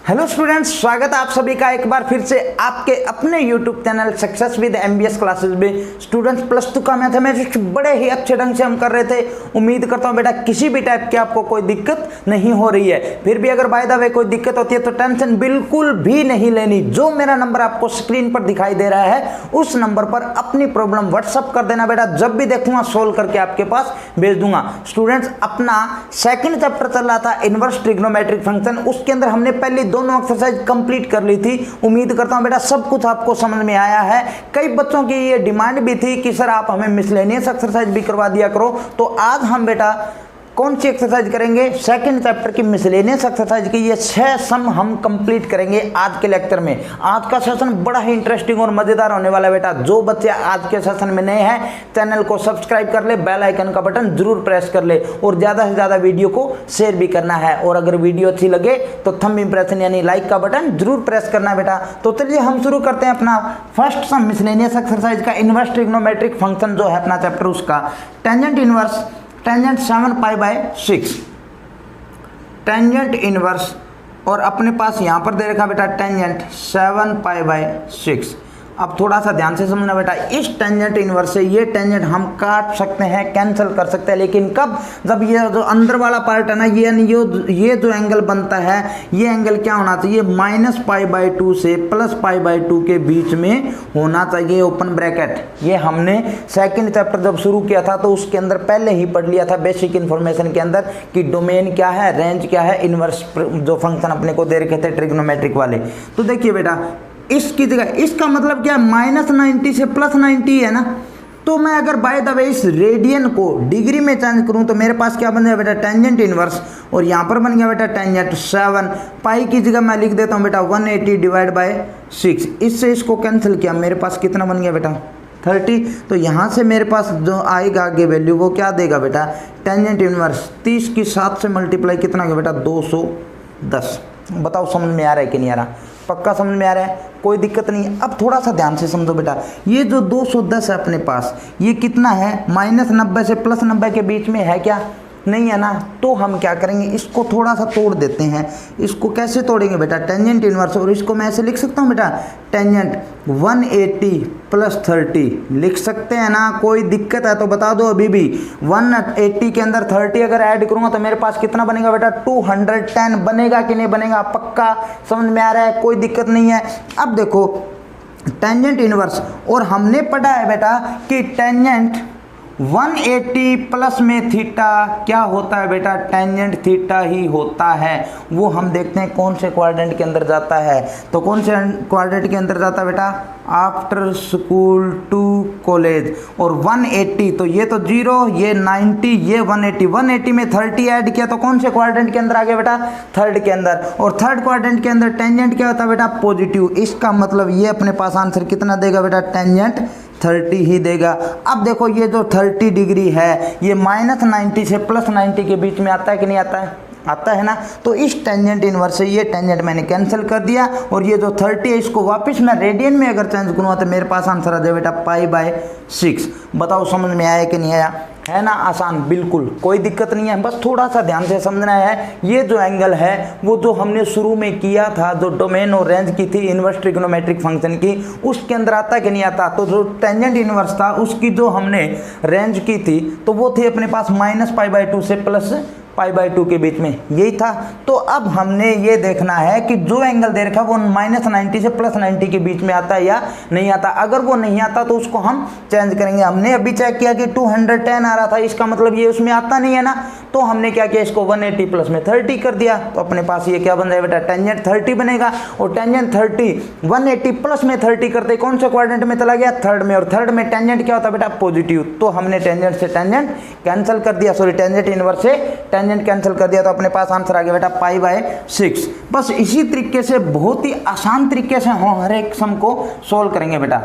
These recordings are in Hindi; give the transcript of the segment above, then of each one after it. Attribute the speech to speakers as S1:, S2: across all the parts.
S1: हेलो स्टूडेंट्स, स्वागत है आप सभी का एक बार फिर से आपके अपने YouTube channel success with MBS classes में। स्टूडेंट्स प्लस 2 का मैथमेटिक्स बड़े ही अच्छे ढंग से हम कर रहे थे। उम्मीद करता हूं बेटा किसी भी टाइप की आपको कोई दिक्कत नहीं हो रही है। फिर भी अगर बाय द वे कोई दिक्कत होती है तो टेंशन बिल्कुल भी नहीं लेनी। जो मेरा नंबर आपको स्क्रीन पर दिखाई दे रहा है उस नंबर पर अपनी प्रॉब्लम व्हाट्सअप कर देना बेटा। जब भी देखूंगा सोल्व करके आपके पास भेज दूंगा। स्टूडेंट्स अपना सेकंड चैप्टर चल रहा था इनवर्स ट्रिग्नोमेट्रिक फंक्शन, उसके अंदर हमने पहले दोनों एक्सरसाइज कंप्लीट कर ली थी। उम्मीद करता हूं बेटा सब कुछ आपको समझ में आया है। कई बच्चों की ये डिमांड भी थी कि सर आप हमें मिसलेनियस एक्सरसाइज भी करवा दिया करो। तो आज हम बेटा कौन सी एक्सरसाइज करेंगे? सेकंड चैप्टर की मिसलेनियस एक्सरसाइज की ये 6 सम हम कंप्लीट करेंगे आज के लेक्चर में। आज का सेशन बड़ा ही इंटरेस्टिंग और मजेदार होने वाला है बेटा। जो बच्चे आज के सेशन में नए हैं चैनल को सब्सक्राइब कर ले, बेल आइकन का बटन जरूर प्रेस कर ले और ज्यादा से ज्यादा वीडियो को शेयर भी करना है। और अगर वीडियो अच्छी लगे तो थंब इंप्रेशन यानी लाइक का बटन जरूर प्रेस करना है बेटा। तो चलिए हम शुरू करते हैं अपना फर्स्ट सम मिसलेनियस एक्सरसाइज का इनवर्स ट्रिग्नोमेट्रिक फंक्शन जो है अपना चैप्टर, उसका tangent inverse tangent 7 π/6 tangent inverse और अपने पास यहां पर दे रखा बेटा टेंजेंट 7 π/6। अब थोड़ा सा ध्यान से समझना बेटा, इस टेंजेंट इनवर्स से ये टेंजेंट हम काट सकते हैं, कैंसिल कर सकते हैं, लेकिन कब? जब ये जो अंदर वाला पार्ट है ना, ये जो एंगल बनता है ये एंगल क्या होना चाहिए? -π/2 से +π/2 के बीच में होना चाहिए, ओपन ब्रैकेट। ये हमने सेकंड चैप्टर जब शुरू किया था तो उसके अंदर पहले ही पढ़ लिया था बेसिक इन्फॉर्मेशन के अंदर कि डोमेन क्या है, रेंज क्या है, इनवर्स जो फंक्शन अपने को दे रखे थे ट्रिग्नोमेट्रिक वाले। तो देखिए बेटा इसकी जगह इसका मतलब क्या है? -90 से +90 है ना। तो मैं अगर बाय द वे इस रेडियन को डिग्री में चेंज करूं तो मेरे पास क्या बन जाएगा बेटा? Tangent inverse. और यहां पर बन गया बेटा टेंजेंट 7 पाई की जगह मैं लिख देता हूं बेटा 180 / 6। इससे इसको कैंसिल किया, मेरे पास कितना बन गया बेटा? 30। तो यहाँ से मेरे पास जो आएगा आगे वैल्यू वो क्या देगा बेटा? टेंजेंट इनवर्स 30 की 7 से मल्टीप्लाई कितना गया बेटा? 210। बताओ समझ में आ रहा है कि नहीं आ रहा? पक्का समझ में आ रहा है, कोई दिक्कत नहीं है। अब थोड़ा सा ध्यान से समझो बेटा, ये जो 210 है अपने पास ये कितना है? -90 से +90 के बीच में है क्या? नहीं है ना। तो हम क्या करेंगे, इसको थोड़ा सा तोड़ देते हैं। इसको कैसे तोड़ेंगे बेटा? टेंजेंट इनवर्स, और इसको मैं ऐसे लिख सकता हूँ बेटा टेंजेंट 180 + 30 लिख सकते हैं ना। कोई दिक्कत है तो बता दो अभी भी। 180 के अंदर 30 अगर ऐड करूंगा तो मेरे पास कितना बनेगा बेटा? 210 बनेगा कि नहीं बनेगा? पक्का समझ में आ रहा है, कोई दिक्कत नहीं है। अब देखो टेंजेंट इनवर्स, और हमने पढ़ा है बेटा कि टेंजेंट 180 प्लस में थीटा क्या होता है बेटा? टेंजेंट थीटा ही होता है। वो हम देखते हैं कौन से क्वाड्रेंट के अंदर जाता है। तो कौन से क्वाड्रेंट के अंदर जाता है बेटा? After school to college. और 180 तो ये तो 0, ये 90, ये 180। 180 में 30 ऐड किया तो कौन से क्वाड्रेंट के अंदर आ गया बेटा? थर्ड के अंदर। और थर्ड क्वाड्रेंट के अंदर टेंजेंट क्या होता है बेटा? पॉजिटिव। इसका मतलब ये अपने पास आंसर कितना देगा बेटा? टेंजेंट 30 ही देगा। अब देखो ये जो 30 डिग्री है ये -90 से +90 के बीच में आता है कि नहीं आता है? आता है ना। तो इस टेंजेंट इनवर्स से ये टेंजेंट मैंने कैंसिल कर दिया, और ये जो 30 है इसको वापस मैं रेडियन में अगर चेंज करूँगा तो मेरे पास आंसर आ जाए बेटा π/6। बताओ समझ में आया कि नहीं आया? है ना आसान, बिल्कुल कोई दिक्कत नहीं है। बस थोड़ा सा ध्यान से समझना है। ये जो एंगल है वो जो हमने शुरू में किया था, जो डोमेन और रेंज की थी इनवर्स ट्रिग्नोमेट्रिक फंक्शन की, उसके अंदर आता कि नहीं आता? तो जो टेंजेंट इनवर्स था उसकी जो हमने रेंज की थी तो वो थी अपने पास -π/2 से +π/2 के बीच में, यही था। तो अब हमने ये देखना है कि जो एंगल दे रखा है वो -90 से +90 के बीच में आता है या नहीं आता। अगर वो नहीं आता तो उसको हम चेंज करेंगे। हमने अभी चेक किया कि 210 आ रहा था, इसका मतलब ये उसमें आता नहीं है ना। तो हमने क्या किया, इसको 180 प्लस में 30 कर दिया। तो अपने पास ये क्या बन जाएगा बेटा? टेंजेंट 30 बनेगा। और टेंजेंट 30 180 प्लस में 30 करते कौन से क्वाड्रेंट में चला गया? थर्ड में। और थर्ड में टेंजेंट क्या होता है बेटा? पॉजिटिव। तो हमने टेंजेंट से टेंजेंट कैंसिल कर दिया, सॉरी टेंजेंट इनवर्स से टेंजेंट कैंसिल कर दिया। तो अपने पास आंसर आ गया बेटा π/6। बस इसी तरीके से बहुत ही आसान तरीके से हम हर एक सम को सोल्व करेंगे बेटा।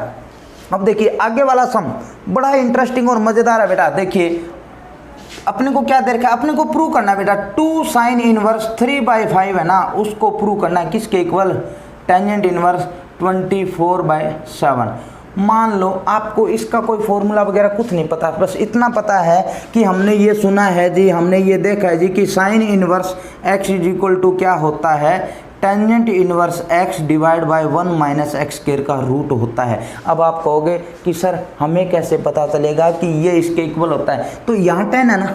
S1: अब देखिए आगे वाला सम बड़ा इंटरेस्टिंग और मजेदार है बेटा। देखिए अपने को क्या दे रखा है? अपने को प्रूव करना है बेटा 2 sin इनवर्स 3/5 है ना, उसको प्रूव करना है। किसके इक्वल? Tangent inverse 24/7। मान लो आपको इसका कोई फॉर्मूला वगैरह कुछ नहीं पता, बस इतना पता है कि हमने ये सुना है जी, हमने ये देखा है जी कि sine inverse x is equal to क्या होता है? Tangent inverse x divide by 1 minus x square का रूट होता है। अब आप कहोगे कि सर हमें कैसे पता चलेगा कि ये इसके इक्वल होता है, तो यहाँ टेन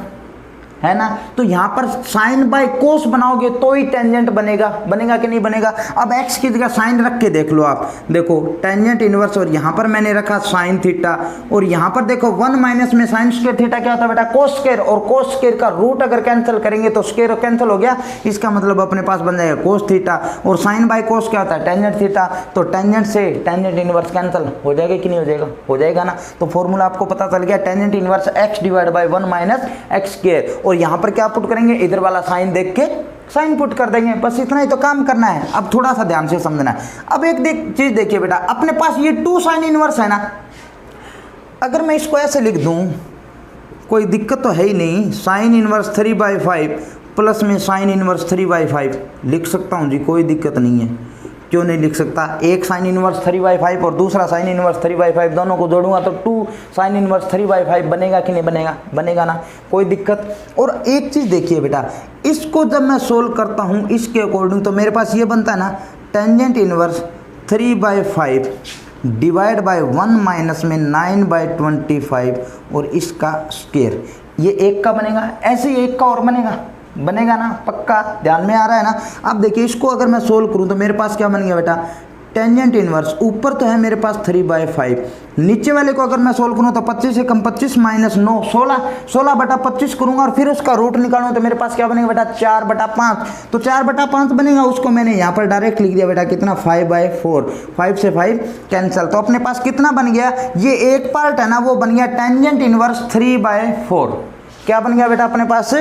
S1: है ना, तो यहाँ पर साइन बाय कोस बनाओगे तो ही टेंजेंट बनेगा, बनेगा कि नहीं बनेगा। अब x की जगह साइन रख के देख लो आप, देखो टेंजेंट इनवर्स, और यहाँ पर मैंने रखा साइन थीटा, और यहाँ पर देखो 1 माइनस में साइन स्क्वायर थीटा क्या होता है बेटा, कोस स्क्वायर, और कोस स्क्वायर का रूट अगर कैंसिल करेंगे तो स्क्वायर कैंसिल हो गया, इसका मतलब अपने पास बन जाएगा कोस थीटा, और साइन बाय कोस क्या होता है, टेंजेंट थीटा, तो टेंजेंट से टेंजेंट इनवर्स कैंसिल हो जाएगा कि नहीं हो जाएगा, हो जाएगा ना। तो फॉर्मूला आपको पता चल गया, tangent inverse x divide by 1 minus x square, और यहाँ पर क्या पुट करेंगे, इधर वाला साइन देख के साइन पुट कर देंगे, बस इतना ही तो काम करना है। अब थोड़ा सा ध्यान से समझना है। अब एक चीज देखिए बेटा, अपने पास ये 2 साइन इनवर्स है ना, अगर मैं इसको ऐसे लिख दूं, कोई दिक्कत तो है ही नहीं, साइन इनवर्स 3/5 प्लस में साइन इनवर्स 3/5 लिख सकता हूं जी, कोई दिक्कत नहीं है। क्यों नहीं लिख सकता, एक साइन इनवर्स 3/5 और दूसरा साइन इनवर्स 3/5, दोनों को जोड़ूंगा तो 2 साइन इनवर्स 3/5 बनेगा कि नहीं बनेगा, बनेगा ना, कोई दिक्कत। और एक चीज़ देखिए बेटा, इसको जब मैं सोल्व करता हूँ इसके अकॉर्डिंग, तो मेरे पास ये बनता है ना, tangent inverse 3/5 divide by 1 minus में 9/25 और इसका स्क्वायर, ये एक का बनेगा, ऐसे ही एक का और बनेगा ना, पक्का ध्यान में आ रहा है ना। अब देखिए इसको अगर मैं सोल्व करूं तो मेरे पास क्या बन गया बेटा, टेंजेंट इनवर्स, ऊपर तो है मेरे पास 3/5, नीचे वाले को अगर मैं सोल्व करूं तो 25 से कम 25 माइनस 9 16/25 करूंगा, और फिर उसका रूट निकालूंगा तो मेरे पास क्या बनेगा बेटा, 4/5, तो 4/5 बनेगा, उसको मैंने यहाँ पर डायरेक्ट लिख दिया बेटा, कितना 5/4, 5 से 5 कैंसिल, तो अपने पास कितना बन गया, ये एक पार्ट है ना वो बन गया टेंजेंट इनवर्स 3/4, क्या बन गया बेटा अपने पास,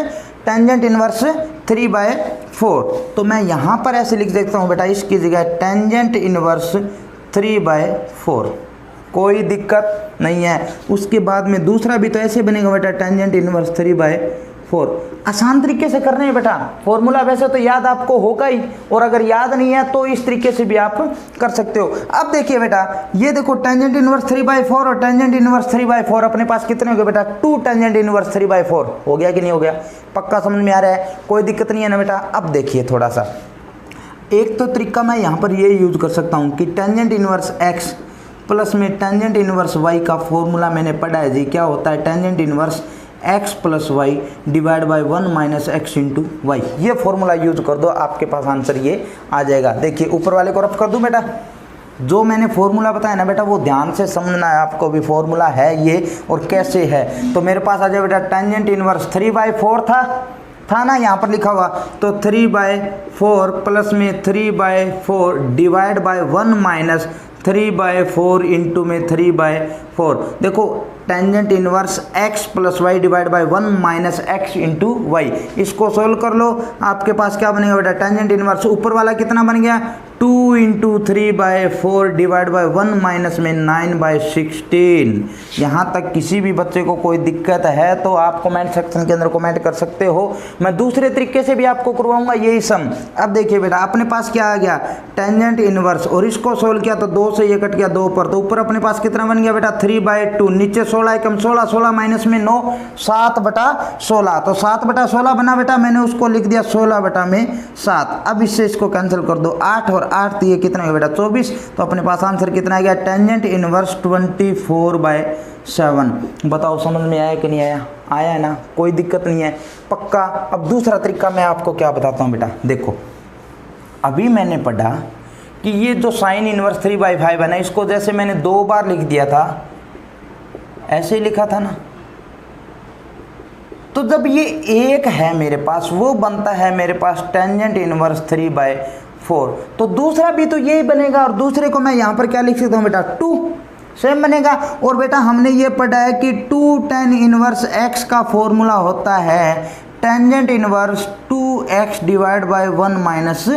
S1: टेंजेंट इनवर्स 3/4। तो मैं यहाँ पर ऐसे लिख देता हूँ बेटा, इसकी जगह टेंजेंट इनवर्स 3/4, कोई दिक्कत नहीं है। उसके बाद में दूसरा भी तो ऐसे बनेगा बेटा, टेंजेंट इनवर्स 3/4। आसान तरीके से करने हैं बेटा, फॉर्मूला वैसे तो याद आपको होगा ही, और अगर याद नहीं है तो इस तरीके से भी आप कर सकते हो। अब देखिए बेटा, ये देखो टेंजेंट इनवर्स 3/4 और टेंजेंट इनवर्स 3/4 अपने पास कितने हो गए बेटा, 2 टेंजेंट इनवर्स 3/4 हो गया कि नहीं हो गया, पक्का समझ में आ रहा है, कोई दिक्कत नहीं है ना बेटा। अब देखिए थोड़ा सा, एक तो तरीका मैं यहाँ पर ये यूज कर सकता हूँ कि टेंजेंट इनवर्स x प्लस में टेंजेंट इनवर्स y का फॉर्मूला मैंने पढ़ा है जी, क्या होता है, tangent inverse x plus y divide by 1 minus x into y, ये फॉर्मूला यूज कर दो, आपके पास आंसर ये आ जाएगा। देखिए ऊपर वाले को रफ कर दूं बेटा, जो मैंने फॉर्मूला बताया ना बेटा वो ध्यान से समझना है आपको, भी फॉर्मूला है ये और कैसे है। तो मेरे पास आ जाए बेटा, टेंजेंट इनवर्स 3/4 था ना यहाँ पर लिखा हुआ, तो 3/4 प्लस में 3/4 डिवाइड बाय 1 माइनस 3/4 इंटू में 3/4। देखो tangent inverse x plus y divide by 1 minus x into y, इसको सोल्व कर लो, आपके पास क्या बनेगा बेटा, टेंजेंट इनवर्स ऊपर वाला कितना बन गया, 2 इंटू 3/4 डिवाइड बाय 1 माइनस में 9/16। यहाँ तक किसी भी बच्चे को कोई दिक्कत है तो आप कमेंट सेक्शन के अंदर कमेंट कर सकते हो, मैं दूसरे तरीके से भी आपको करवाऊंगा यही सम। अब देखिए बेटा अपने पास क्या आ गया, टेंजेंट इनवर्स, और इसको सोल्व किया तो 2 से ये कट गया 2 पर, तो ऊपर अपने पास कितना बन गया बेटा 3/2, नीचे 16 एकम 16, 16 माइनस में 9, 7/16, तो 7/16 बना बेटा, मैंने उसको लिख दिया 16/7। अब इससे इसको कैंसिल कर दो, 8 और 8 ये कितना है बेटा 24, तो अपने पास आंसर कितना आ गया, टेंजेंट इनवर्स 24/7। बताओ समझ में आया कि नहीं आया, आया है ना, कोई दिक्कत नहीं है, पक्का। अब दूसरा तरीका मैं आपको क्या बताता हूँ बेटा, देखो अभी मैंने पढ़ा कि ये जो साइन इनवर्स 3/5 है ना, इसको जैसे मैंने 2 बार लिख दिया था, ऐसे ही लिखा था ना, तो जब ये एक है मेरे पास, वो बनता है मेरे पास टेंजेंट इनवर्स 3/4, तो दूसरा भी तो यही बनेगा, और दूसरे को मैं यहाँ पर क्या लिख सकता हूँ बेटा 2, सेम बनेगा। और बेटा हमने ये पढ़ा है कि 2 tan इनवर्स x का फॉर्मूला होता है tangent inverse 2x divide by 1 minus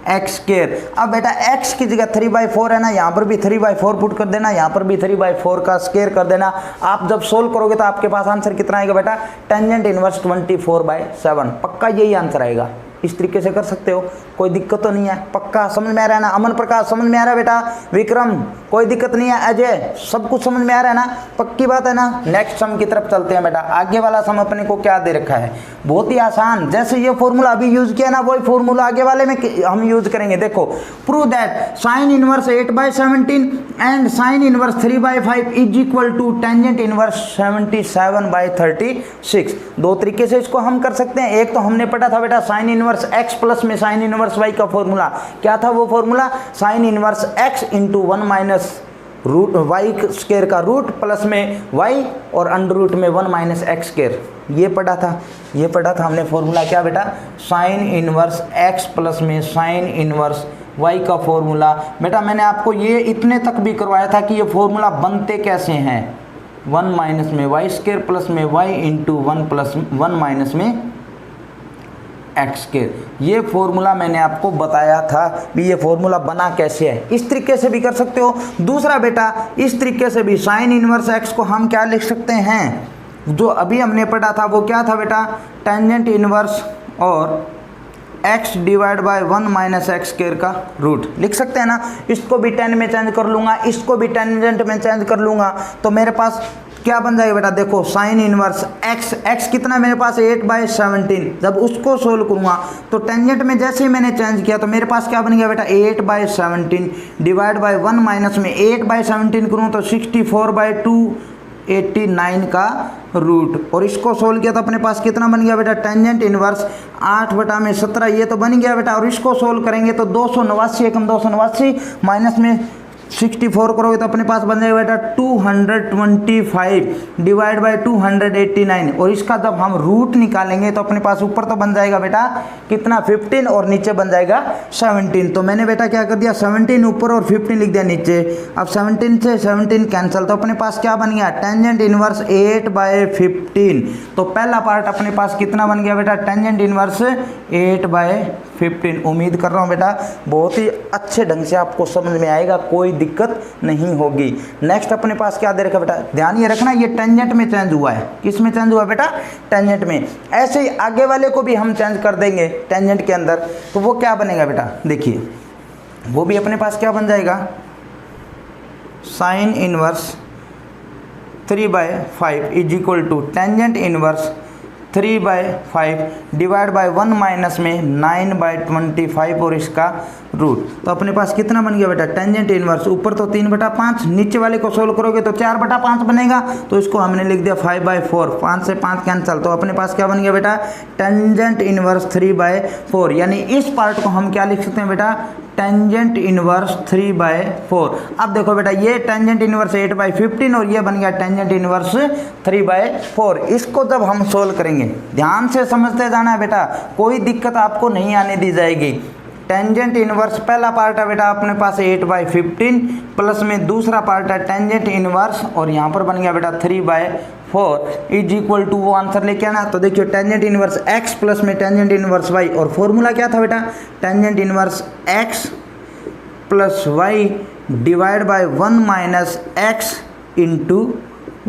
S1: x square. अब बेटा x की जगह 3/4 है ना, यहाँ पर भी 3/4 पुट कर देना, यहाँ पर भी 3/4 का स्क्वायर कर देना। आप जब सोल्व करोगे तो आपके पास आंसर कितना आएगा बेटा, टेंजेंट इनवर्स 24/7, पक्का यही आंसर आएगा, इस तरीके से कर सकते हो, कोई दिक्कत तो नहीं है। पक्का समझ में आ रहा है ना? अमन प्रकाश समझ में आ रहा है बेटा? विक्रम कोई दिक्कत नहीं है? अजय सब कुछ समझ में आ रहा है ना? पक्की बात है ना? नेक्स्ट सम की तरफ चलते हैं बेटा। आगे वाला सम अपने को क्या दे रखा है, बहुत ही आसान। जैसे ये फॉर्मूला अभी यूज किया ना, वही फॉर्मूला आगे वाले में हम यूज करेंगे। देखो, prove that sine inverse 8/17 and sine inverse 3/5 is equal to tangent inverse 77/36। दो तरीके से इसको हम कर सकते हैं। एक तो हमने पढ़ा था बेटा साइन इनवर्स x प्लस में साइन इनवर्स y का फॉर्मूला। क्या था वो formula? Sine inverse x into 1 minus root y square का रूट प्लस में y और अंडर रूट में 1 माइनस एक्स स्क्वायर। ये पढ़ा था हमने फॉर्मूला। क्या बेटा? साइन इनवर्स x प्लस में साइन इनवर्स y का फॉर्मूला। बेटा मैंने आपको ये इतने तक भी करवाया था कि ये फॉर्मूला बनते कैसे हैं। 1 माइनस में वाई स्क्वायर प्लस में y इंटू 1 प्लस 1 माइनस में एक्स स्क्वायर। ये फॉर्मूला मैंने आपको बताया था भी ये फॉर्मूला बना कैसे है। इस तरीके से भी कर सकते हो। दूसरा बेटा, इस तरीके से भी साइन इनवर्स एक्स को हम क्या लिख सकते हैं, जो अभी हमने पढ़ा था वो क्या था बेटा? टेंजेंट इनवर्स और x divide by 1 minus x square का रूट लिख सकते हैं ना। इसको भी टेन में चेंज कर लूँगा, इसको भी टेंजेंट में चेंज कर लूँगा, तो मेरे पास क्या बन जाएगा बेटा? देखो साइन इनवर्स x कितना मेरे पास 8/17। जब उसको सोल्व करूँगा तो टेंजेंट में जैसे ही मैंने चेंज किया तो मेरे पास क्या बन गया बेटा? 8/17 डिवाइड बाय 1 माइनस में 8/17 करूँ तो 64/289 का रूट। और इसको सोल्व किया तो अपने पास कितना बन गया बेटा? टेंजेंट इनवर्स 8/17 ये तो बन गया बेटा। और इसको सोल्व करेंगे तो 289 एकम 289 माइनस में 64 करोगे तो अपने पास बन जाएगा बेटा 225 डिवाइड बाय 289। और इसका जब हम रूट निकालेंगे तो अपने पास ऊपर तो बन जाएगा बेटा कितना? 15 और नीचे बन जाएगा 17। तो मैंने बेटा क्या कर दिया? 17 ऊपर और 15 लिख दिया नीचे। अब 17 से 17 कैंसिल, तो अपने पास क्या बन गया? Tangent inverse 8/15। तो पहला पार्ट अपने पास कितना बन गया बेटा? Tangent inverse 8/15। उम्मीद कर रहा हूँ बेटा बहुत ही अच्छे ढंग से आपको समझ में आएगा, कोई दिक्कत नहीं होगी। नेक्स्ट अपने पास क्या दे रखा बेटा? ध्यान ये रखना, ये टेंजेंट में चेंज हुआ है। किस में चेंज हुआ बेटा? टेंजेंट में। ऐसे ही आगे वाले को भी हम चेंज कर देंगे टेंजेंट के अंदर, तो वो क्या बनेगा बेटा? देखिए वो भी अपने पास क्या बन जाएगा? Sine inverse 3/5 is equal to tangent inverse 3/5 divide by 1 minus में 9/25 और इसका रूट। तो अपने पास कितना बन गया बेटा? टेंजेंट इनवर्स ऊपर तो 3/5, नीचे वाले को सोल्व करोगे तो 4/5 बनेगा। तो इसको हमने लिख दिया 5/4, 5 से 5 कैंसिल। तो अपने पास क्या बन गया बेटा? Tangent inverse 3/4। यानी इस पार्ट को हम क्या लिख सकते हैं बेटा? Tangent inverse 3/4। अब देखो बेटा ये टेंजेंट इनवर्स 8/15 और ये बन गया टेंजेंट इनवर्स 3/4। इसको जब हम सोल्व करेंगे, ध्यान से समझते जाना है बेटा, कोई दिक्कत आपको नहीं आने दी जाएगी। टेंजेंट इनवर्स पहला पार्ट है बेटा अपने पास 8/15 प्लस में दूसरा पार्ट है टेंजेंट इनवर्स और यहाँ पर बन गया बेटा 3/4 इज इक्वल टू वो आंसर लेके आना। तो देखिए टेंजेंट इनवर्स x प्लस में टेंजेंट इनवर्स y और फॉर्मूला क्या था बेटा? Tangent inverse x plus y divide by 1 minus x into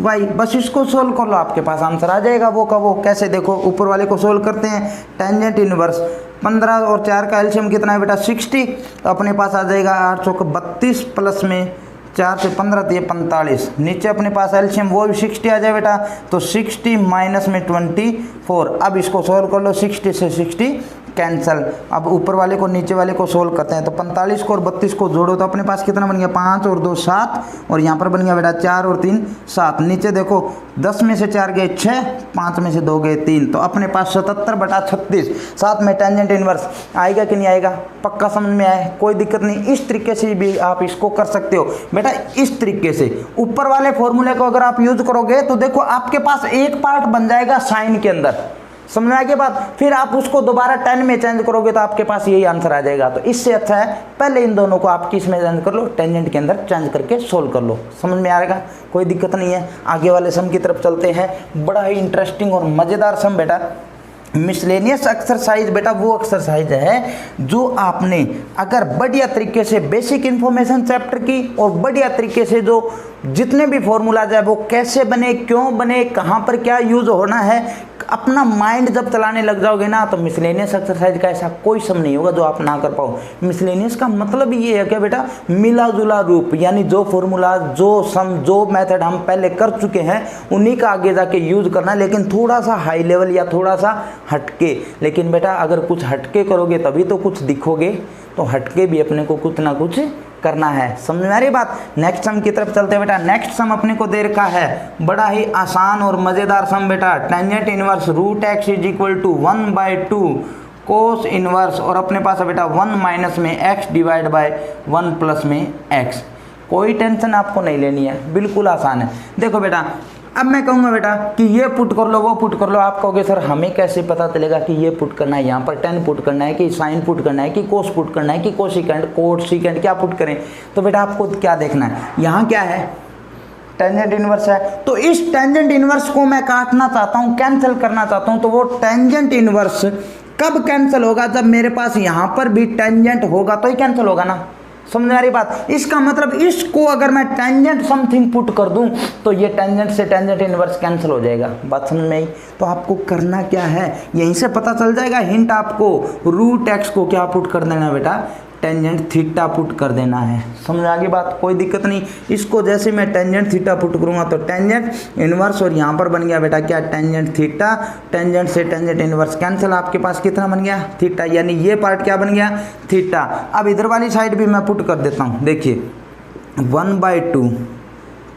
S1: y। बस इसको सोल्व कर लो, आपके पास आंसर आ जाएगा वो का वो। कैसे? देखो ऊपर वाले को सोल्व करते हैं। टेंजेंट इनवर्स 15 और 4 का एलसीएम कितना है बेटा? 60। तो अपने पास आ जाएगा 8 चौक 32 प्लस में 4 से 15 तो ये 45। नीचे अपने पास एलसीएम वो भी 60 आ जाए बेटा। तो 60 माइनस में 24। अब इसको सोल्व कर लो, 60 से 60 कैंसल। अब ऊपर वाले को नीचे वाले को सोल्व करते हैं। तो 45 को और 32 को जोड़ो तो अपने पास कितना बन गया? 5 और 2 7 और यहाँ पर बन गया बेटा 4 और 3 7। नीचे देखो 10 में से 4 गए 6, 5 में से 2 गए 3। तो अपने पास 77/36। साथ में टेंजेंट इनवर्स आएगा कि नहीं आएगा? पक्का समझ में आया? कोई दिक्कत नहीं। इस तरीके से भी आप इसको कर सकते हो बेटा। इस तरीके से ऊपर वाले फॉर्मूले को अगर आप यूज करोगे तो देखो आपके पास एक पार्ट बन जाएगा साइन के अंदर। समझ आने के बाद फिर आप उसको दोबारा 10 में चेंज करोगे तो आपके पास यही आंसर आ जाएगा। तो इससे अच्छा है पहले इन दोनों को आप किस में चेंज कर लो? टेंजेंट के अंदर चेंज करके सोल्व कर लो। समझ में आएगा? कोई दिक्कत नहीं है। आगे वाले सम की तरफ चलते हैं। बड़ा ही इंटरेस्टिंग और मज़ेदार सम बेटा। मिसलेनियस एक्सरसाइज बेटा वो एक्सरसाइज है जो आपने अगर बढ़िया तरीके से बेसिक इन्फॉर्मेशन चैप्टर की और बढ़िया तरीके से जो जितने भी फॉर्मूलाज है वो कैसे बने, क्यों बने, कहाँ पर क्या यूज होना है, अपना माइंड जब चलाने लग जाओगे ना तो मिसलेनियस एक्सरसाइज का ऐसा कोई सम नहीं होगा जो आप ना कर पाओ। मिसलेनियस का मतलब ये है कि बेटा मिला जुला रूप, यानी जो फॉर्मूला, जो सम, जो मेथड हम पहले कर चुके हैं उन्हीं का आगे जाके यूज करना, लेकिन थोड़ा सा हाई लेवल या थोड़ा सा हटके। लेकिन बेटा अगर कुछ हटके करोगे तभी तो कुछ दिखोगे, तो हटके भी अपने को कुछ ना कुछ करना है। समझ में आ रही बात। नेक्स्ट सम की तरफ चलते हैं बेटा। नेक्स्ट सम अपने को दे रखा है बड़ा ही आसान और मजेदार सम बेटा, tangent inverse root x is equal to 1/2 cos inverse, और अपने पास है बेटा 1 माइनस में x डिवाइड बाय 1 प्लस में x। कोई टेंशन आपको नहीं लेनी है, बिल्कुल आसान है। देखो बेटा अब मैं कहूँगा बेटा कि ये पुट कर लो, वो पुट कर लो, आप कहोगे सर हमें कैसे पता चलेगा कि ये पुट करना है, यहाँ पर टेन पुट करना है कि साइन पुट करना है कि कोस पुट करना है कि कोसिकेंट, कोसिकेंट क्या पुट करें। तो बेटा आपको क्या देखना है, यहाँ क्या है, टेंजेंट इनवर्स है, तो इस टेंजेंट इनवर्स को मैं काटना चाहता हूँ, कैंसिल करना चाहता हूँ। तो वो टेंजेंट इनवर्स कब कैंसिल होगा, जब मेरे पास यहाँ पर भी टेंजेंट होगा तो ही कैंसिल होगा ना। समझ में आ रही बात। इसका मतलब इसको अगर मैं टेंजेंट समथिंग पुट कर दूं तो ये टेंजेंट से टेंजेंट इनवर्स कैंसिल हो जाएगा। बात समझ में आई। तो आपको करना क्या है, यहीं से पता चल जाएगा हिंट आपको। रूट एक्स को क्या पुट कर देना है बेटा, टेंजेंट थीटा पुट कर देना है। समझ आ गई बात, कोई दिक्कत नहीं। इसको जैसे मैं टेंजेंट थीटा पुट करूंगा तो टेंजेंट इनवर्स, और यहाँ पर बन गया बेटा क्या, टेंजेंट थीटा। टेंजेंट से टेंजेंट इनवर्स कैंसिल, आपके पास कितना बन गया, थीटा, यानी ये पार्ट क्या बन गया, थीटा। अब इधर वाली साइड भी मैं पुट कर देता हूँ, देखिए 1/2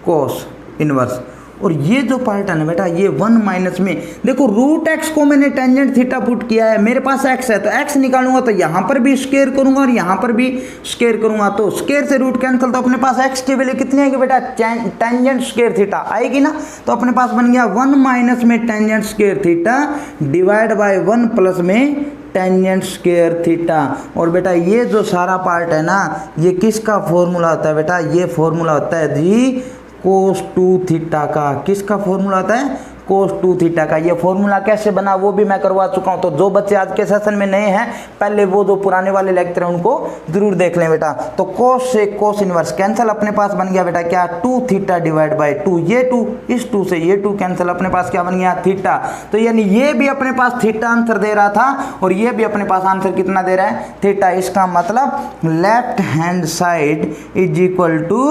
S1: कोस इनवर्स, और ये जो पार्ट है ना बेटा ये 1 माइनस में, देखो रूट एक्स को मैंने टेंजेंट थीटा पुट किया है, मेरे पास एक्स है तो एक्स निकालूंगा तो यहाँ पर भी स्क्वायर करूंगा और यहाँ पर भी स्क्वायर करूंगा, तो स्क्वायर से रूट कैंसिल, तो अपने पास एक्स की वैल्यू कितनी आएगी बेटा, टेंजेंट स्क्वायर थीटा आएगी ना। तो अपने पास बन गया 1 माइनस में tangent square theta divide by 1 plus में टेंजेंट स्क्वायर थीटा। और बेटा ये जो सारा पार्ट है ना ये किसका फॉर्मूला होता है बेटा, ये फॉर्मूला होता है जी कोस 2 थीटा का। किसका फॉर्मूला आता है, कोस 2 थीटा का। ये फॉर्मूला कैसे बना वो भी मैं करवा चुका हूँ, तो जो बच्चे आज के सेशन में नए हैं पहले वो जो पुराने वाले लेक्चर हैं उनको जरूर देख लें बेटा। तो कोस से कोस इनवर्स कैंसिल, अपने पास बन गया बेटा क्या, 2 थीटा डिवाइड बाय 2, ये 2, इस 2 से ये 2 कैंसिल, अपने पास क्या बन गया, थीटा। तो यानी ये भी अपने पास थीटा आंसर दे रहा था और ये भी अपने पास आंसर कितना दे रहा है, थीटा। इसका मतलब left hand side is equal to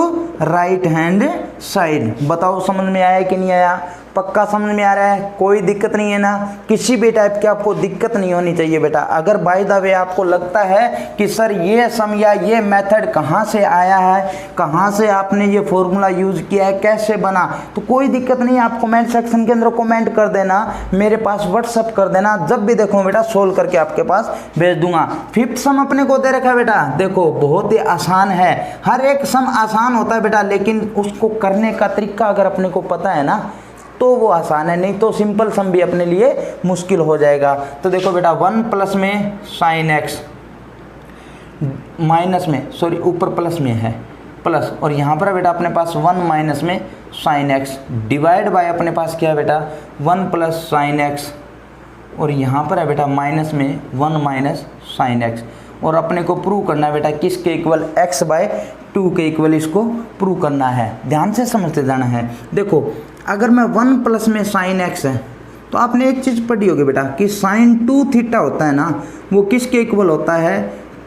S1: right hand side. बताओ समझ में आया कि नहीं आया, पक्का समझ में आ रहा है, कोई दिक्कत नहीं है ना, किसी भी टाइप की आपको दिक्कत नहीं होनी चाहिए बेटा। अगर बाय द वे आपको लगता है कि सर ये सम या ये मेथड कहाँ से आया है, कहाँ से आपने ये फॉर्मूला यूज़ किया है, कैसे बना, तो कोई दिक्कत नहीं, आप कमेंट सेक्शन के अंदर कमेंट कर देना, मेरे पास व्हाट्सअप कर देना, जब भी देखो बेटा सोल्व करके आपके पास भेज दूंगा। फिफ्थ सम अपने को दे रखा है बेटा, देखो बहुत ही आसान है, हर एक सम आसान होता है बेटा, लेकिन उसको करने का तरीका अगर अपने को पता है ना तो वो आसान है, नहीं तो सिंपल सम भी अपने लिए मुश्किल हो जाएगा। तो देखो बेटा 1 प्लस में साइन एक्स, माइनस में, सॉरी ऊपर प्लस में है प्लस, और यहाँ पर है बेटा अपने पास 1 माइनस में साइन एक्स डिवाइड बाय अपने पास क्या है बेटा 1 प्लस साइन एक्स, और यहाँ पर है बेटा माइनस में 1 माइनस साइन एक्स। और अपने को प्रूव करना है बेटा किसके इक्वल, x/2 के इक्वल इसको प्रूव करना है। ध्यान से समझते जाना है। देखो अगर मैं 1 प्लस में साइन एक्स है तो आपने एक चीज़ पढ़ी होगी बेटा कि साइन 2 थीटा होता है ना, वो किसके इक्वल होता है,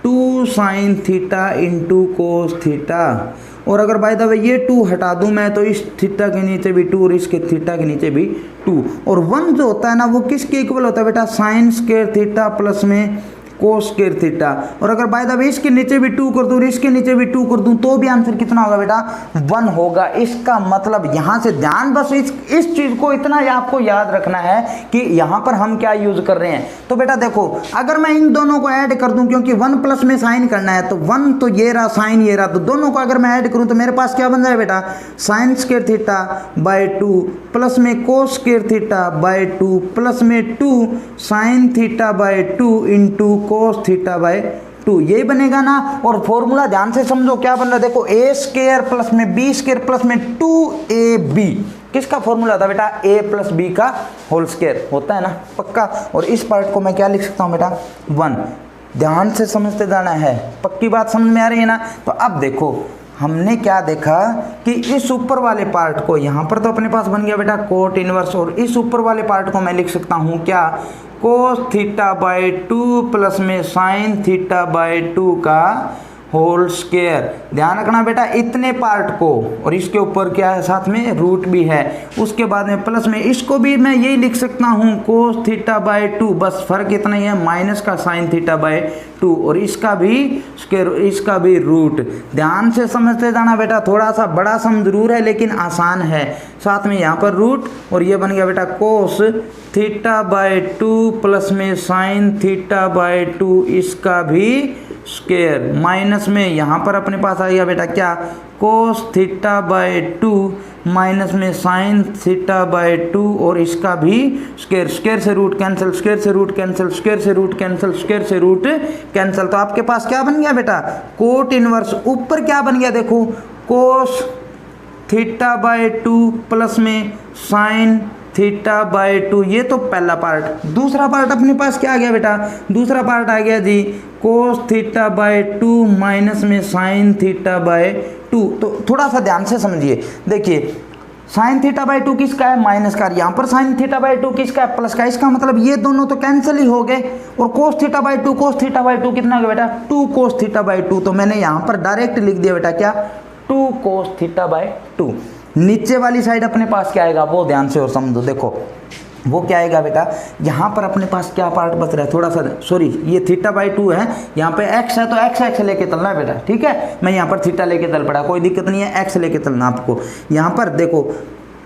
S1: 2 sine theta into cos theta. और अगर बाय द वे ये 2 हटा दूं मैं तो इस थीटा के नीचे भी 2 और इसके थीटा के नीचे भी 2, और 1 जो होता है ना वो किसके इक्वल होता है बेटा, साइन स्क्वायर थीटा प्लस में कोस स्क्वायर थीटा। और अगर बाय द वे इसके नीचे भी 2 कर दूं, इसके नीचे भी 2 कर दूं, तो भी आंसर कितना होगा बेटा, 1 होगा। इसका मतलब यहाँ से ध्यान बस इस चीज़ को इतना आपको याद रखना है कि यहाँ पर हम क्या यूज कर रहे हैं। तो बेटा देखो अगर मैं इन दोनों को ऐड कर दूं, क्योंकि 1 प्लस में साइन करना है, तो 1 तो ये रहा, साइन ये रहा, तो दोनों को अगर मैं ऐड करूँ तो मेरे पास क्या बन जाए बेटा, sine square theta by 2 plus में cos square theta by 2 plus में 2 sine theta by 2 into cos theta by 2, यही बनेगा ना। और फॉर्मूला ध्यान से समझो क्या बन रहा है, देखो ए स्क्वायर प्लस में बी स्क्वायर प्लस में 2ab, किसका फॉर्मूला था बेटा, a प्लस बी का होल स्क्वायर होता है ना, पक्का। और इस पार्ट को मैं क्या लिख सकता हूँ बेटा, 1। ध्यान से समझते जाना है, पक्की बात समझ में आ रही है ना। तो अब देखो हमने क्या देखा कि इस ऊपर वाले पार्ट को यहाँ पर तो अपने पास बन गया बेटा कोट इनवर्स, और इस ऊपर वाले पार्ट को मैं लिख सकता हूँ क्या, कोस थीटा बाई 2 प्लस में साइन थीटा बाई 2 का होल स्क्वायर। ध्यान रखना बेटा इतने पार्ट को, और इसके ऊपर क्या है साथ में रूट भी है, उसके बाद में प्लस में इसको भी मैं यही लिख सकता हूँ कोस थीटा बाई 2, बस फर्क इतना ही है माइनस का साइन थीटा बाई 2, और इसका भी स्क्वायर, इसका भी रूट। ध्यान से समझते जाना बेटा, थोड़ा सा बड़ा सम जरूर है लेकिन आसान है। साथ में यहाँ पर रूट, और ये बन गया बेटा कोस थीटा बाई 2 प्लस में साइन थीटा बाई 2, इसका भी स्क्वायर, माइनस में यहाँ पर अपने पास आ गया बेटा क्या, कोस थीटा बाई 2 माइनस में साइन थीटा बाई 2, और इसका भी स्क्वायर। स्क्वायर से रूट कैंसिल, स्क्वायर से रूट कैंसिल, स्क्वायर से रूट कैंसिल, स्क्वायर से रूट कैंसिल। तो आपके पास क्या बन गया बेटा, कोट इनवर्स। ऊपर क्या बन गया देखो, कोस थीटा बाई 2 प्लस में साइन थीटा बाई 2, ये तो पहला पार्ट। दूसरा पार्ट अपने पास क्या आ गया बेटा, दूसरा पार्ट आ गया जी कोस थीटा बाई 2 माइनस में साइन थीटा बाई 2। तो थोड़ा सा ध्यान से समझिए, देखिए साइन थीटा बाई 2 किसका है, माइनस का, यहाँ पर साइन थीटा बाई 2 किसका है, प्लस का। इसका मतलब ये दोनों तो कैंसिल ही हो गए, और cos theta by 2, cos theta by 2 कितना हो गया बेटा, 2 कोस थीटा बाई 2। तो मैंने यहाँ पर डायरेक्ट लिख दिया बेटा क्या, 2 कोस थीटा बाई 2। नीचे वाली साइड अपने पास क्या आएगा वो ध्यान से और समझो, देखो वो क्या आएगा बेटा, यहाँ पर अपने पास क्या पार्ट बच रहा है, थोड़ा सा सॉरी, ये थीटा बाई 2 है, यहाँ पे x है तो x लेके चलना है बेटा, ठीक है। मैं यहाँ पर थीटा लेके चल पड़ा, कोई दिक्कत नहीं है, x लेके चलना आपको। यहाँ पर देखो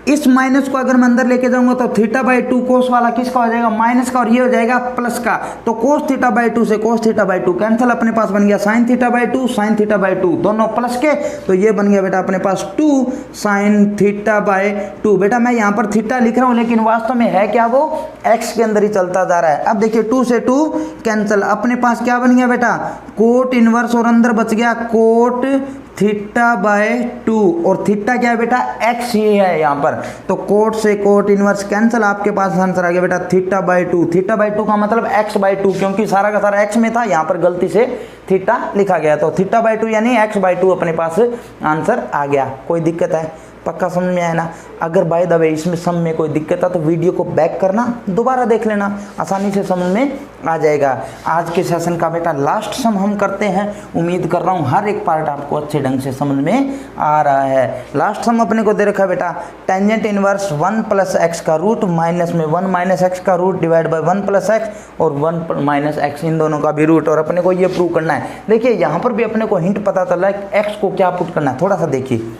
S1: इस माइनस को अगर मैं अंदर लेके जाऊंगा तो थीटा बाई 2 कोस वाला किसका हो जाएगा, माइनस का, और ये हो जाएगा प्लस का। तो कोस थीटा बाई 2 से कोस थीटा बाई 2 कैंसिल, अपने पास बन गया sine theta by 2, sine theta by 2 दोनों प्लस के, तो ये बन गया बेटा अपने पास 2 साइन थीटा बाई 2। बेटा मैं यहाँ पर थीटा लिख रहा हूँ लेकिन वास्तव में है क्या, वो एक्स के अंदर ही चलता जा रहा है। अब देखिए 2 से 2 कैंसिल, अपने पास क्या बन गया बेटा, कोट इनवर्स, और अंदर बच गया कोट थीटा बाय 2, और थीटा क्या है बेटा, एक्स ही है यहाँ पर। तो कोट से कोट इनवर्स कैंसिल, आपके पास आंसर आ गया बेटा थीटा बाय 2। थीटा बाय 2 का मतलब एक्स बाय 2, क्योंकि सारा का सारा एक्स में था, यहाँ पर गलती से थीटा लिखा गया, तो थीटा बाय 2 यानी एक्स बाय 2 अपने पास आंसर आ गया। कोई दिक्कत है, पक्का समझ में आया ना। अगर बाय द वे इसमें सम में कोई दिक्कत है तो वीडियो को बैक करना, दोबारा देख लेना, आसानी से समझ में आ जाएगा। आज के सेशन का बेटा लास्ट सम हम करते हैं, उम्मीद कर रहा हूँ हर एक पार्ट आपको अच्छे ढंग से समझ में आ रहा है। लास्ट सम अपने को दे रखा है बेटा, टेंजेंट इनवर्स 1 प्लस एक्स का रूट माइनस में 1 माइनस एक्स का root divide by 1 plus x और 1 माइनस एक्स, इन दोनों का भी रूट, और अपने को ये प्रूव करना है। देखिए यहाँ पर भी अपने को हिंट पता चल रहा है एक्स को क्या पुट करना है, थोड़ा सा देखिए,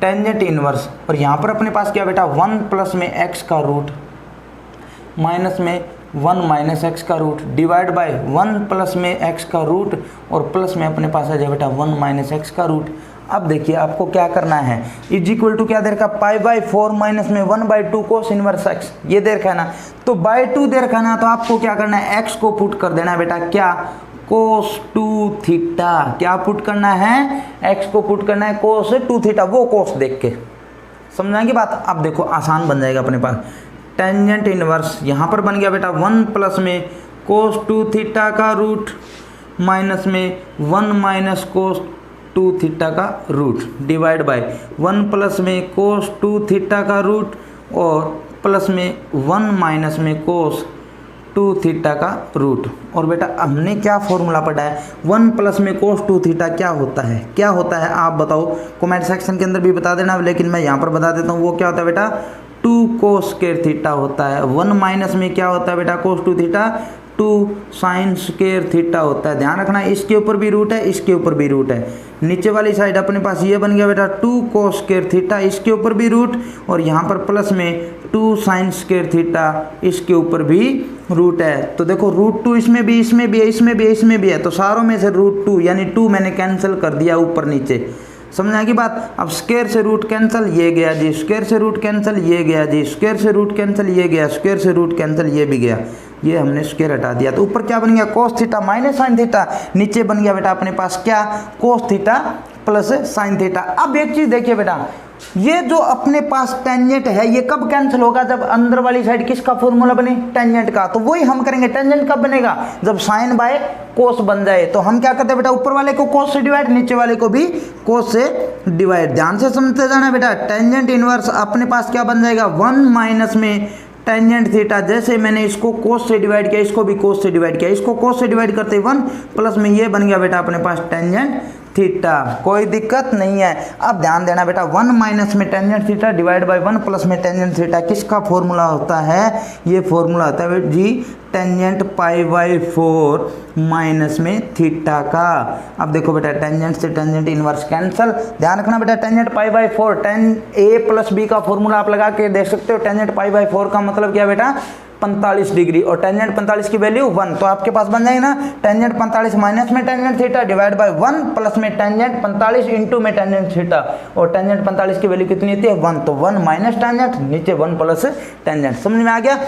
S1: टेंजेंट इनवर्स, और यहाँ पर अपने पास क्या बेटा 1 प्लस में एक्स का रूट माइनस में 1 माइनस एक्स का रूट डिवाइड बाय 1 प्लस में एक्स का रूट, और प्लस में अपने पास आ जाए बेटा 1 माइनस एक्स का रूट। अब देखिए आपको क्या करना है, इज इक्वल टू क्या दे रखा, पाई बाई 4 माइनस में 1/2 कोस इनवर्स एक्स, ये दे रखा है ना। तो बाई 2 दे रखा है ना, तो आपको क्या करना है, एक्स को पुट कर देना है बेटा क्या, कोस 2 थीटा। क्या पुट करना है, एक्स को पुट करना है कोस 2 थीटा, वो कोस देख के समझाएंगे बात। अब देखो आसान बन जाएगा अपने पास, टेंजेंट इनवर्स यहाँ पर बन गया बेटा 1 प्लस में कोस 2 थीटा का रूट माइनस में 1 माइनस कोस 2 थीटा का रूट डिवाइड बाय 1 प्लस में कोस 2 थीटा का रूट और प्लस में 1 माइनस में कोस 2 थीटा का रूट। और बेटा हमने क्या फॉर्मूला पढ़ा है, 1 प्लस में कोस 2 थीटा क्या होता है, क्या होता है आप बताओ, कमेंट सेक्शन के अंदर भी बता देना, लेकिन मैं यहाँ पर बता देता हूँ। वो क्या होता है बेटा 2 कोस स्क्वायर थीटा होता है। 1 माइनस में क्या होता है बेटा कोस 2 थीटा, 2 साइन स्क्वायर थीटा होता है। ध्यान रखना इसके ऊपर भी रूट है, इसके ऊपर भी रूट है। नीचे वाली साइड अपने पास ये बन गया बेटा 2 कोस स्क्वायर थीटा, इसके ऊपर भी रूट, और यहाँ पर प्लस में 2 साइन स्क्वायर थीटा, इसके ऊपर भी रूट है। तो देखो रूट 2 इसमें भी, इसमें भी है, इसमें भी है, इसमें भी है, तो सारों में से रूट 2 यानी 2 मैंने कैंसिल कर दिया ऊपर नीचे। समझ की बात। अब स्क्वायर से रूट कैंसिल, ये गया जी, स्क्वायर से रूट कैंसिल, ये गया जी, स्क्वायर से रूट कैंसिल, ये गया, स्क्वायर से रूट कैंसिल, ये भी गया, ये हमने स्क्वायर हटा दिया। तो ऊपर क्या बन गया cos theta minus sine theta, नीचे बन गया बेटा अपने पास क्या cos theta plus sine theta. अब एक चीज देखिए बेटा, ये जो अपने पास टेंजेंट है ये कब कैंसिल होगा, जब अंदर वाली साइड किसका फॉर्मूला बने, टेंजेंट का। तो वही हम करेंगे, टेंजेंट कब बनेगा, जब साइन बाय कोस बन जाए। तो हम क्या करते हैं बेटा, ऊपर वाले को कोस से डिवाइड, नीचे वाले को भी कोस से डिवाइड। ध्यान से समझते जाना बेटा, टेंजेंट इनवर्स अपने पास क्या बन जाएगा, 1 माइनस में टेंजेंट थीटा। जैसे मैंने इसको कोस से डिवाइड किया, इसको भी कोस से डिवाइड किया, इसको कोस से डिवाइड करते 1 प्लस में ये बन गया बेटा अपने पास टेंजेंट थीटा। कोई दिक्कत नहीं है। अब ध्यान देना बेटा, 1 माइनस में tangent theta divide by 1 plus में टेंजेंट थीटा किसका फॉर्मूला होता है, ये फॉर्मूला होता है जी टेंजेंट पाई बाई 4 माइनस में थीटा का। अब देखो बेटा, टेंजेंट से टेंजेंट इनवर्स कैंसल। ध्यान रखना बेटा, tangent pi by 4 tan A plus B का फॉर्मूला आप लगा के देख सकते हो। टेंजेंट पाई बाई 4 का मतलब क्या बेटा, 45 डिग्री, और टेंजेंट 45 की वैल्यू 1। तो आपके पास बन जाएगी ना, टेंजेंट 45 माइनस में tangent theta divide by 1 plus में टेंजेंट 45 इंटू में टेंजेंट थीटा, और टेंजेंट 45 की वैल्यू कितनी होती है, 1। तो 1 माइनस टेंजेंट, नीचे 1 प्लस टेंजेंट। समझ में आ गया।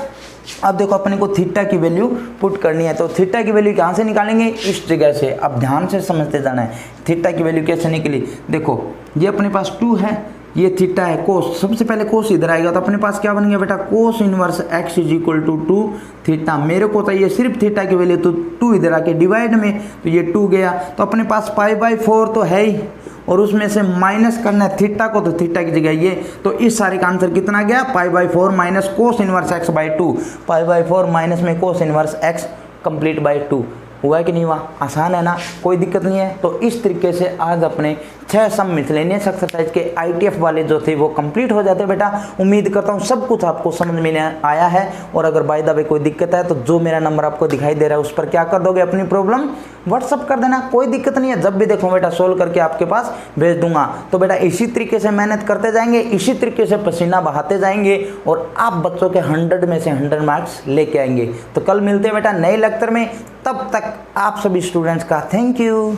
S1: अब देखो अपने को थीटा की वैल्यू पुट करनी है, तो थीटा की वैल्यू कहाँ से निकालेंगे, इस जगह से। अब ध्यान से समझते जाना है, थीटा की वैल्यू कैसे निकली। देखो ये अपने पास 2 है, ये थीटा है कोस, सबसे पहले कोस इधर आएगा, तो अपने पास क्या बन गया बेटा, cos inverse x is equal to 2 theta. मेरे को चाहिए सिर्फ थीटा की वैल्यू, तो 2 इधर आके डिवाइड में, तो ये 2 गया। तो अपने पास पाई बाई 4 तो है ही, और उसमें से माइनस करना है थीटा को, तो थीटा की जगह ये। तो इस सारे का आंसर कितना गया, pi by 4 minus cos inverse x by 2। Pi by 4 minus में cos inverse x complete by 2। हुआ कि नहीं हुआ, आसान है ना, कोई दिक्कत नहीं है। तो इस तरीके से आज अपने 6 सम मिसलेनियस एक्सरसाइज के ITF वाले जो थे वो कंप्लीट हो जाते बेटा। उम्मीद करता हूँ सब कुछ आपको समझ में आया है। और अगर बाय द वे कोई दिक्कत है तो जो मेरा नंबर आपको दिखाई दे रहा है उस पर क्या कर दोगे, अपनी प्रॉब्लम व्हाट्सअप कर देना, कोई दिक्कत नहीं है। जब भी देखो बेटा सोल्व करके आपके पास भेज दूंगा। तो बेटा इसी तरीके से मेहनत करते जाएंगे, इसी तरीके से पसीना बहाते जाएंगे, और आप बच्चों के 100 में से 100 मार्क्स लेके आएंगे। तो कल मिलते हैं बेटा नए लेक्चर में, तब तक आप सभी स्टूडेंट्स का थैंक यू।